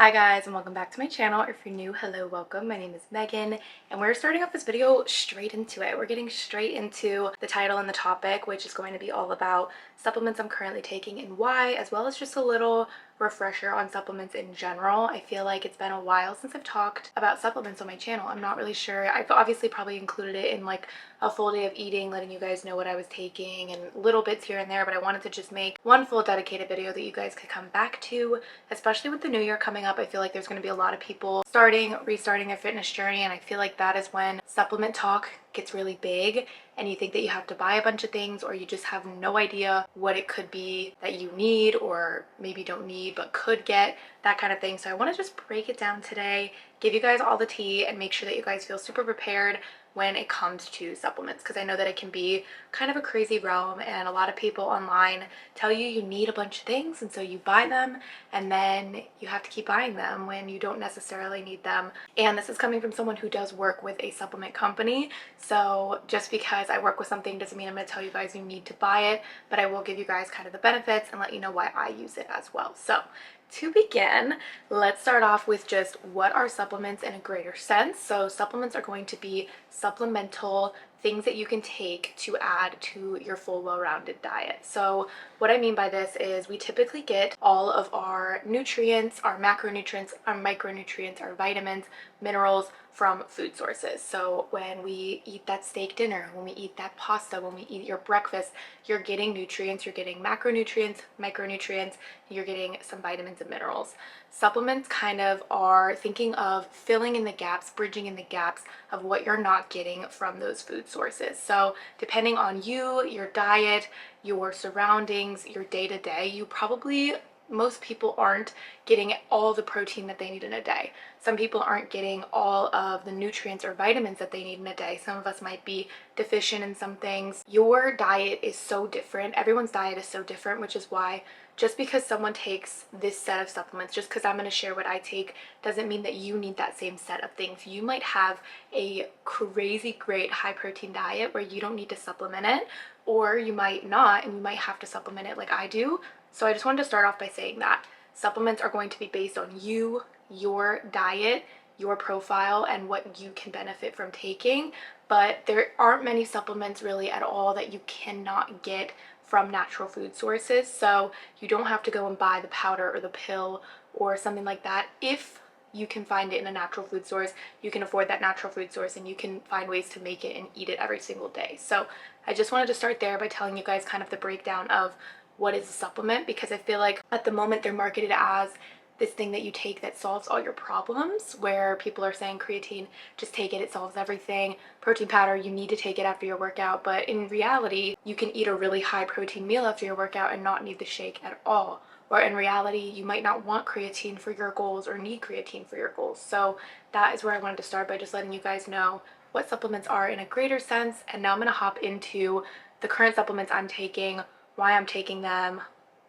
Hi guys, and welcome back to my channel. If you're new, hello, welcome. My name is Megan and we're starting off this video straight into it. We're getting straight into the title and the topic, which is going to be all about supplements I'm currently taking and why, as well as just a little refresher on supplements in general. I feel like it's been a while since I've talked about supplements on my channel. I'm not really sure. I've obviously probably included it in like a full day of eating, letting you guys know what I was taking and little bits here and there, but I wanted to just make one full dedicated video that you guys could come back to, especially with the new year coming up. I feel like there's going to be a lot of people restarting their fitness journey, and I feel like that is when supplement talk gets really big and you think that you have to buy a bunch of things, or you just have no idea what it could be that you need or maybe don't need but could get, that kind of thing. So I want to just break it down today, give you guys all the tea, and make sure that you guys feel super prepared when it comes to supplements, because I know that it can be kind of a crazy realm and a lot of people online tell you you need a bunch of things, and so you buy them and then you have to keep buying them when you don't necessarily need them. And this is coming from someone who does work with a supplement company, so just because I work with something doesn't mean I'm going to tell you guys you need to buy it, but I will give you guys kind of the benefits and let you know why I use it as well. So to begin, let's start off with just what are supplements in a greater sense. So supplements are going to be supplemental things that you can take to add to your full well-rounded diet. So what I mean by this is we typically get all of our nutrients, our macronutrients, our micronutrients, our vitamins, minerals from food sources. So when we eat that steak dinner, when we eat that pasta, when we eat your breakfast, you're getting nutrients, you're getting macronutrients, micronutrients, you're getting some vitamins and minerals. Supplements kind of are thinking of filling in the gaps, bridging in the gaps of what you're not getting from those food sources. So depending on you, your diet, your surroundings, your day-to-day, most people aren't getting all the protein that they need in a day. Some people aren't getting all of the nutrients or vitamins that they need in a day. Some of us might be deficient in some things. Your diet is so different. Everyone's diet is so different, which is why just because someone takes this set of supplements, just because I'm going to share what I take, doesn't mean that you need that same set of things. You might have a crazy great high protein diet where you don't need to supplement it, or you might not, and you might have to supplement it like I do. So I just wanted to start off by saying that supplements are going to be based on you, your diet, your profile, and what you can benefit from taking. But there aren't many supplements really at all that you cannot get from natural food sources. So you don't have to go and buy the powder or the pill or something like that. If you can find it in a natural food source, you can afford that natural food source, and you can find ways to make it and eat it every single day. So I just wanted to start there by telling you guys kind of the breakdown of what is a supplement, because I feel like at the moment they're marketed as this thing that you take that solves all your problems, where people are saying creatine, just take it, it solves everything. Protein powder, you need to take it after your workout. But in reality, you can eat a really high protein meal after your workout and not need the shake at all. Or in reality, you might not want creatine for your goals or need creatine for your goals. So that is where I wanted to start, by just letting you guys know what supplements are in a greater sense. And now I'm going to hop into the current supplements I'm taking, why I'm taking them,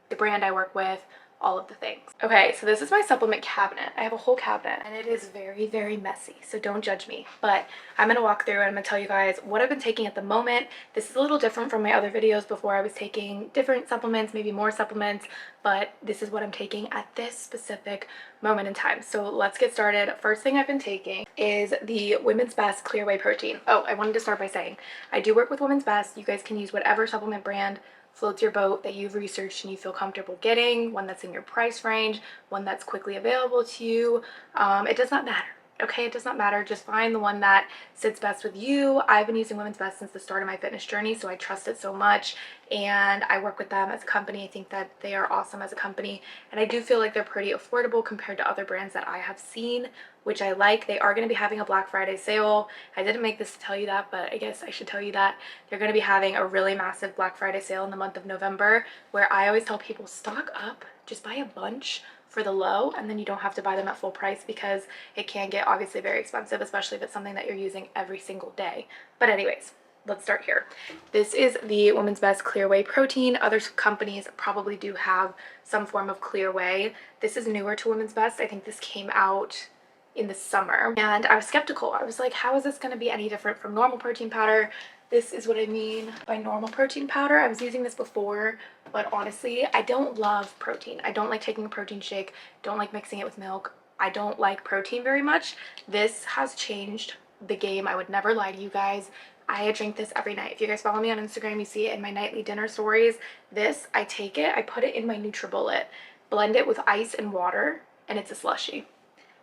the brand I work with, all of the things. Okay, so this is my supplement cabinet. I have a whole cabinet and it is very, very messy, so don't judge me. But I'm gonna walk through and I'm gonna tell you guys what I've been taking at the moment. This is a little different from my other videos before. I was taking different supplements, maybe more supplements, but this is what I'm taking at this specific moment in time. So let's get started. First thing I've been taking is the Women's Best Clear Whey Protein. Oh, I wanted to start by saying I do work with Women's Best. You guys can use whatever supplement brand floats your boat that you've researched and you feel comfortable getting, one that's in your price range, one that's quickly available to you. It does not matter. Okay, it does not matter. Just find the one that sits best with you. I've been using Women's Best since the start of my fitness journey, so I trust it so much, and I work with them as a company. I think that they are awesome as a company, and I do feel like they're pretty affordable compared to other brands that I have seen, which I like. They are going to be having a Black Friday sale. I didn't make this to tell you that, but I guess I should tell you that. They're going to be having a really massive Black Friday sale in the month of November, where I always tell people stock up, just buy a bunch for the low, and then you don't have to buy them at full price, because it can get obviously very expensive, especially if it's something that you're using every single day. But anyways, let's start here. This is the Women's Best Clear Whey Protein. Other companies probably do have some form of clear whey. This is newer to Women's Best. I think this came out in the summer, and I was skeptical. I was like, how is this going to be any different from normal protein powder? This is what I mean by normal protein powder. I was using this before, but honestly, I don't love protein. I don't like taking a protein shake, don't like mixing it with milk. I don't like protein very much. This has changed the game. I would never lie to you guys. I drink this every night. If you guys follow me on Instagram, you see it in my nightly dinner stories. This, I take it, I put it in my NutriBullet, blend it with ice and water, and it's a slushie.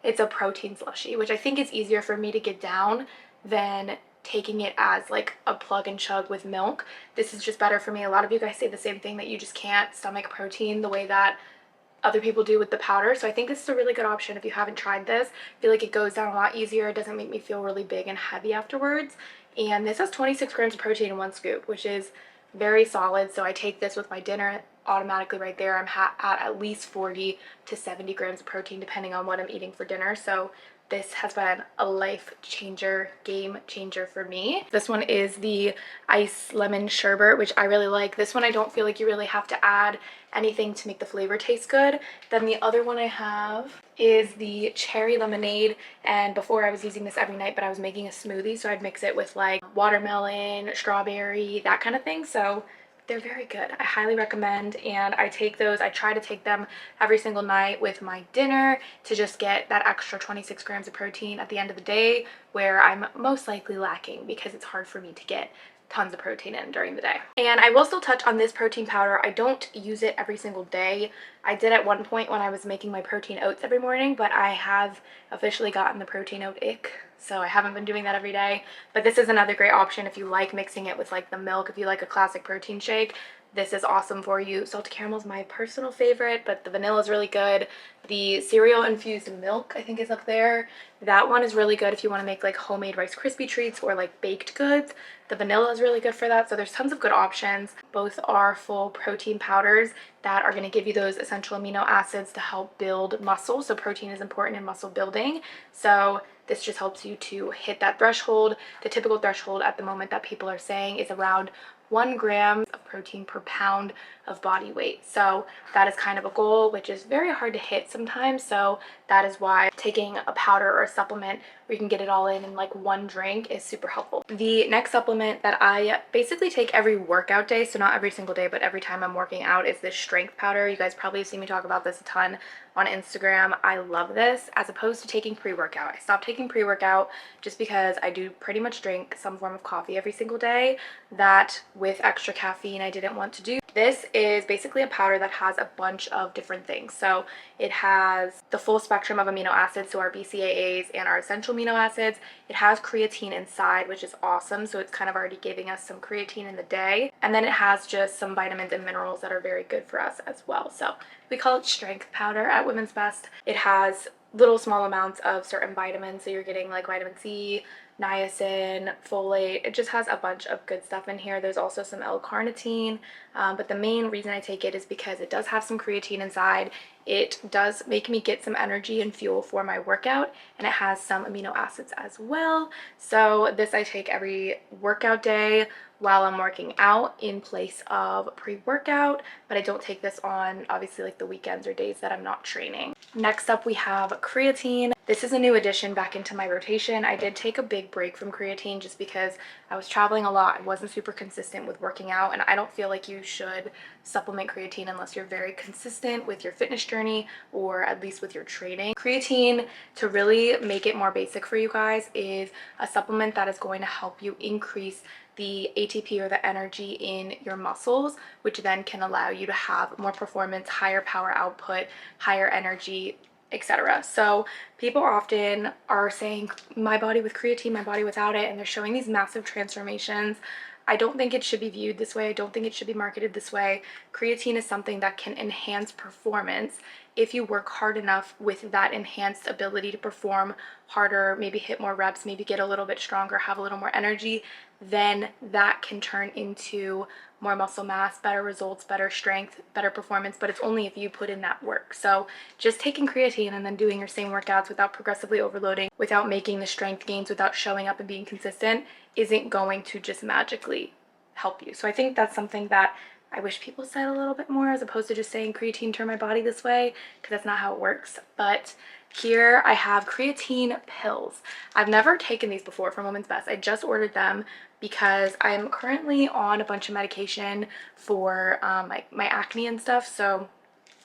It's a protein slushie, which I think is easier for me to get down than taking it as like a plug and chug with milk. This is just better for me. A lot of you guys say the same thing, that you just can't stomach protein the way that other people do with the powder. So I think this is a really good option if you haven't tried this. I feel like it goes down a lot easier. It doesn't make me feel really big and heavy afterwards. And this has 26 grams of protein in one scoop, which is very solid. So I take this with my dinner automatically right there. I'm at least 40 to 70 grams of protein depending on what I'm eating for dinner. So this has been a life changer, game changer for me. This one is the ice lemon sherbet, which I really like. This one I don't feel like you really have to add anything to make the flavor taste good. Then the other one I have is the cherry lemonade, and before I was using this every night, but I was making a smoothie, so I'd mix it with like watermelon, strawberry, that kind of thing. So they're very good. I highly recommend, and I take those. I try to take them every single night with my dinner to just get that extra 26 grams of protein at the end of the day, where I'm most likely lacking because it's hard for me to get tons of protein in during the day. And I will still touch on this protein powder. I don't use it every single day. I did at one point when I was making my protein oats every morning, but I have officially gotten the protein oat ick, so I haven't been doing that every day. But this is another great option if you like mixing it with like the milk, if you like a classic protein shake. This is awesome for you. Salted caramel is my personal favorite, but the vanilla is really good. The cereal infused milk I think is up there. That one is really good if you want to make like homemade Rice Krispie treats or like baked goods. The vanilla is really good for that. So there's tons of good options. Both are full protein powders that are going to give you those essential amino acids to help build muscle. So protein is important in muscle building. So this just helps you to hit that threshold. The typical threshold at the moment that people are saying is around 1 gram of protein per pound of body weight. So that is kind of a goal, which is very hard to hit sometimes. So that is why taking a powder or a supplement where you can get it all in like one drink is super helpful. The next supplement that I basically take every workout day, so not every single day, but every time I'm working out, is this strength powder. You guys probably have seen me talk about this a ton on Instagram. I love this as opposed to taking pre-workout. I stopped taking pre-workout just because I do pretty much drink some form of coffee every single day. That with extra caffeine I didn't want to do. This is basically a powder that has a bunch of different things. So it has the full spectrum of amino acids, so our BCAAs and our essential amino acids. It has creatine inside, which is awesome. So it's kind of already giving us some creatine in the day. And then it has just some vitamins and minerals that are very good for us as well. So we call it strength powder at Women's Best. It has little small amounts of certain vitamins. So you're getting like vitamin C, niacin, folate. It just has a bunch of good stuff in here. There's also some L-carnitine, but the main reason I take it is because it does have some creatine inside. It does make me get some energy and fuel for my workout, and it has some amino acids as well. So this I take every workout day while I'm working out in place of pre-workout, but I don't take this on obviously like the weekends or days that I'm not training. Next up we have creatine. This is a new addition back into my rotation. I did take a big break from creatine just because I was traveling a lot. I wasn't super consistent with working out, and I don't feel like you should supplement creatine unless you're very consistent with your fitness journey or at least with your training. Creatine, to really make it more basic for you guys, is a supplement that is going to help you increase the ATP or the energy in your muscles, which then can allow you to have more performance, higher power output, higher energy, etc. So people often are saying my body with creatine, my body without it, and they're showing these massive transformations. I don't think it should be viewed this way. I don't think it should be marketed this way. Creatine is something that can enhance performance if you work hard enough with that enhanced ability to perform harder, maybe hit more reps, maybe get a little bit stronger, have a little more energy. Then that can turn into more muscle mass, better results, better strength, better performance, but it's only if you put in that work. So just taking creatine and then doing your same workouts without progressively overloading, without making the strength gains, without showing up and being consistent, isn't going to just magically help you. So I think that's something that I wish people said a little bit more, as opposed to just saying creatine turned my body this way, because that's not how it works. But Here I have creatine pills. I've never taken these before from Women's Best. I just ordered them because I'm currently on a bunch of medication for like my acne and stuff. So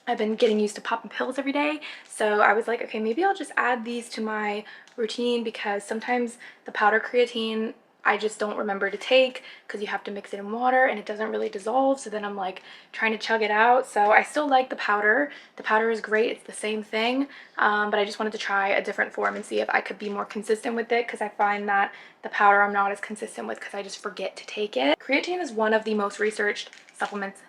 I've been getting used to popping pills every day. So I was like, okay, maybe I'll just add these to my routine because sometimes the powder creatine I just don't remember to take because you have to mix it in water and it doesn't really dissolve. So then I'm like trying to chug it out. So I still like the powder. The powder is great. It's the same thing. But I just wanted to try a different form and see if I could be more consistent with it because I find that the powder I'm not as consistent with because I just forget to take it. Creatine is one of the most researched supplements,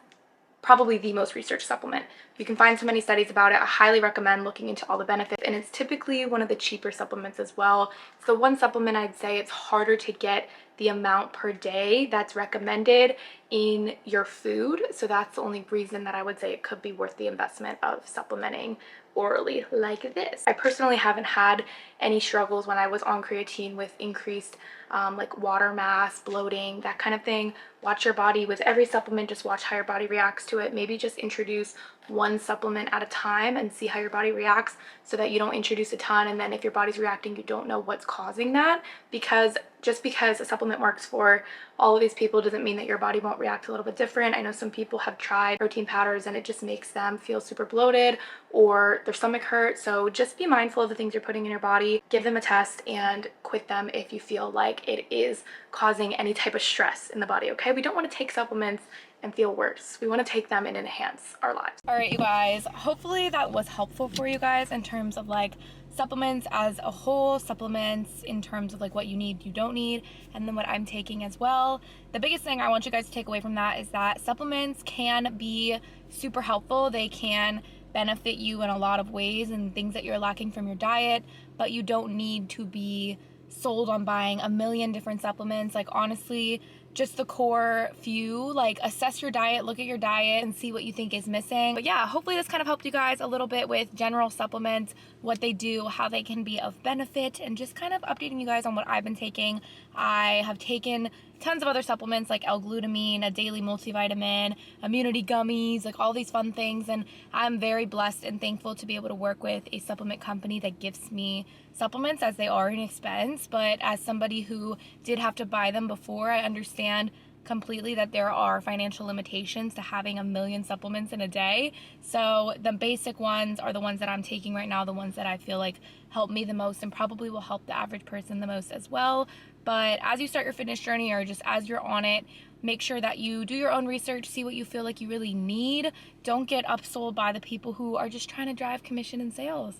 probably the most researched supplement. You can find so many studies about it. I highly recommend looking into all the benefits, and it's typically one of the cheaper supplements as well. It's the one supplement I'd say it's harder to get the amount per day that's recommended in your food. So that's the only reason that I would say it could be worth the investment of supplementing orally like this. I personally haven't had any struggles when I was on creatine with increased like water mass, bloating, that kind of thing. Watch your body with every supplement, just watch how your body reacts to it. Maybe just introduce one supplement at a time and see how your body reacts so that you don't introduce a ton and then if your body's reacting you don't know what's causing that, because just because a supplement works for all of these people doesn't mean that your body won't react a little bit different. I know some people have tried protein powders and it just makes them feel super bloated or their stomach hurts. So just be mindful of the things you're putting in your body, give them a test and quit them if you feel like it is causing any type of stress in the body, okay? We don't want to take supplements and feel worse. We want to take them and enhance our lives. All right, you guys, hopefully that was helpful for you guys in terms of like supplements as a whole, supplements in terms of like what you need, you don't need, and then what I'm taking as well. The biggest thing I want you guys to take away from that is that supplements can be super helpful. They can benefit you in a lot of ways and things that you're lacking from your diet, but you don't need to be sold on buying a million different supplements. Like honestly, just the core few, like assess your diet, look at your diet and see what you think is missing. But yeah, hopefully this kind of helped you guys a little bit with general supplements, what they do, how they can be of benefit, and just kind of updating you guys on what I've been taking. I have taken tons of other supplements like L-glutamine, a daily multivitamin, immunity gummies, like all these fun things, and I'm very blessed and thankful to be able to work with a supplement company that gives me supplements, as they are an expense. But as somebody who did have to buy them before, I understand completely that there are financial limitations to having a million supplements in a day. So the basic ones are the ones that I'm taking right now, the ones that I feel like help me the most and probably will help the average person the most as well. But as you start your fitness journey or just as you're on it, make sure that you do your own research, see what you feel like you really need. Don't get upsold by the people who are just trying to drive commission and sales.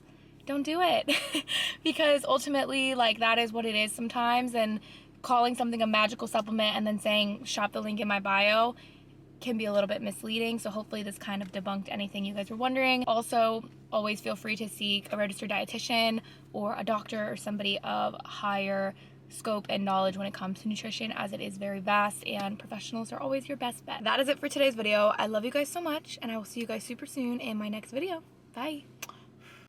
Don't do it. Because ultimately, like, that is what it is sometimes, and calling something a magical supplement and then saying shop the link in my bio can be a little bit misleading. So hopefully this kind of debunked anything you guys were wondering. Also, always feel free to seek a registered dietitian or a doctor or somebody of higher scope and knowledge when it comes to nutrition, as it is very vast and professionals are always your best bet. That is it for today's video. I love you guys so much and I will see you guys super soon in my next video. Bye.